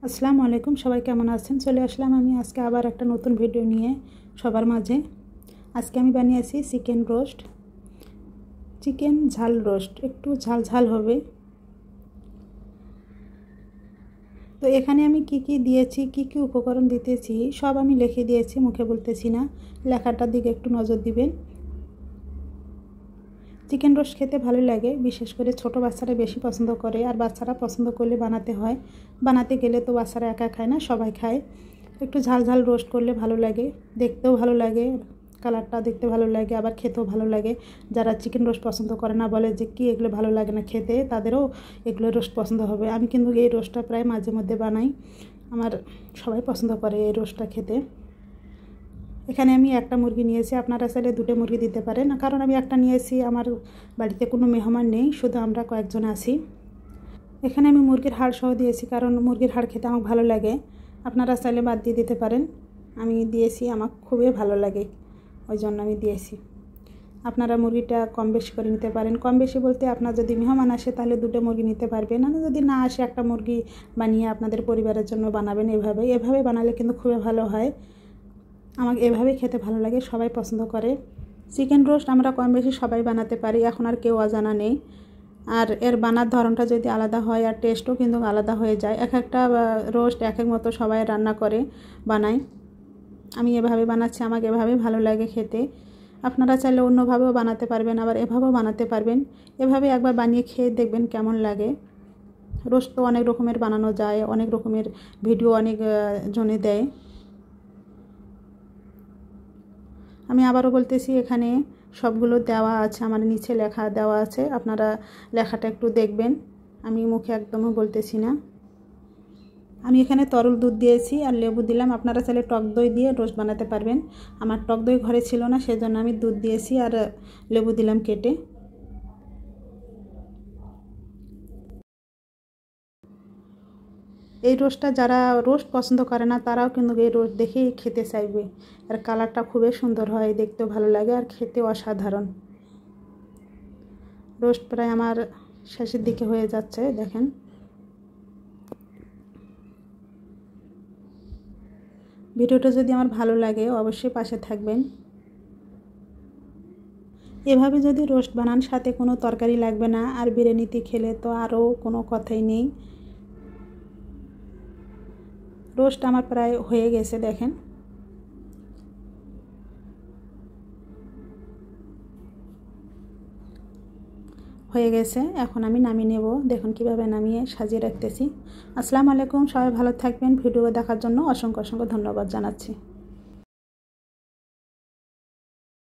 আসসালামু আলাইকুম, সবাই কেমন আছেন? চলে আসলাম আমি আজকে আবার একটা নতুন ভিডিও নিয়ে সবার মাঝে। আজকে আমি বানিয়েছি চিকেন রোস্ট, চিকেন ঝাল রোস্ট, একটু ঝাল ঝাল হবে। তো এখানে আমি কি কি দিয়েছি, কি কি উপকরণ দিতেছি সব আমি লিখে দিয়েছি, মুখে বলতেছি না, লেখাটার দিকে একটু নজর দিবেন। চিকেন রোস্ট খেতে ভালো লাগে, বিশেষ করে ছোট বাচ্চারা বেশি পছন্দ করে, আর বাচ্চারা পছন্দ করলে বানাতে হয়। বানাতে গেলে তো বাচ্চারা একা খায় না, সবাই খায়। একটু ঝাল ঝাল রোস্ট করলে ভালো লাগে, দেখতেও ভালো লাগে, কালারটা দেখতে ভালো লাগে, আবার খেতেও ভালো লাগে। যারা চিকেন রোস্ট পছন্দ করে না, বলে যে কি এগুলো ভালো লাগে না খেতে, তাদেরও এগুলো রোস্ট পছন্দ হবে। আমি কিন্তু এই রোস্টটা প্রায় মাঝে মধ্যে বানাই, আমার সবাই পছন্দ করে এই রোস্টটা খেতে। এখানে আমি একটা মুরগি নিয়েছি, আপনারা চাইলে দুটো মুরগি দিতে পারেন, কারণ আমি একটা নিয়েছি, আমার বাড়িতে কোনো মেহমান নেই, শুধু আমরা কয়েকজন আছি। এখানে আমি মুরগির হাড় সহ দিয়েছি, কারণ মুরগির হাড় খেতে আমার ভালো লাগে। আপনারা চাইলে বাদ দিয়ে দিতে পারেন, আমি দিয়েছি, আমার খুবই ভালো লাগে, ওই জন্য আমি দিয়েছি। আপনারা মুরগিটা কম বেশি করে নিতে পারেন। কম বেশি বলতে আপনার যদি মেহমান আসে তাহলে দুটো মুরগি নিতে পারবেন, আর যদি না আসে একটা মুরগি বানিয়ে আপনাদের পরিবারের জন্য বানাবেন। এভাবে বানালে কিন্তু খুবই ভালো হয়, আমাকে এভাবেই খেতে ভালো লাগে, সবাই পছন্দ করে। চিকেন রোস্ট আমরা কম বেশি সবাই বানাতে পারি, এখন আর কেউ অজানা নেই। আর এর বানার ধরনটা যদি আলাদা হয়, আর টেস্টও কিন্তু আলাদা হয়ে যায়। এক একটা রোস্ট এক এক মতো সবাই রান্না করে বানায়, আমি এভাবে বানাচ্ছি, আমাকে এভাবেই ভালো লাগে খেতে। আপনারা চাইলে অন্যভাবেও বানাতে পারবেন, আবার এভাবেও বানাতে পারবেন। এভাবে একবার বানিয়ে খেয়ে দেখবেন কেমন লাগে। রোস্ট তো অনেক রকমের বানানো যায়, অনেক রকমের ভিডিও অনেক জনে দেয়। আমি আবারও বলতেছি, এখানে সবগুলো দেওয়া আছে, আমার নিচে লেখা দেওয়া আছে, আপনারা লেখাটা একটু দেখবেন, আমি মুখে একদমও বলতেছি না। আমি এখানে তরল দুধ দিয়েছি আর লেবু দিলাম, আপনারা চাইলে টক দই দিয়ে রোস্ট বানাতে পারবেন। আমার টক দই ঘরে ছিল না, সেজন্য আমি দুধ দিয়েছি আর লেবু দিলাম কেটে। এই রোস্টটা যারা রোস্ট পছন্দ করে না তারাও কিন্তু এই রোস্ট দেখেই খেতে চাইবে। আর কালারটা খুবই সুন্দর হয়, দেখতেও ভালো লাগে আর খেতেও অসাধারণ। রোস্ট প্রায় আমার শেষের দিকে হয়ে যাচ্ছে, দেখেন। ভিডিওটা যদি আমার ভালো লাগে অবশ্যই পাশে থাকবেন। এভাবে যদি রোস্ট বানান, সাথে কোনো তরকারি লাগবে না, আর বিরিয়ানিতে খেলে তো আরও কোনো কথাই নেই। রোস্ট আমার প্রায় হয়ে গেছে, দেখেন। হয়ে গেছে, এখন আমি নামিয়ে নেব। দেখুন কিভাবে নামিয়ে সাজিয়ে রাখতেছি। আসসালামু আলাইকুম, সবাই ভালো থাকবেন। ভিডিও দেখার জন্য অসংখ্য অসংখ্য ধন্যবাদ জানাচ্ছি।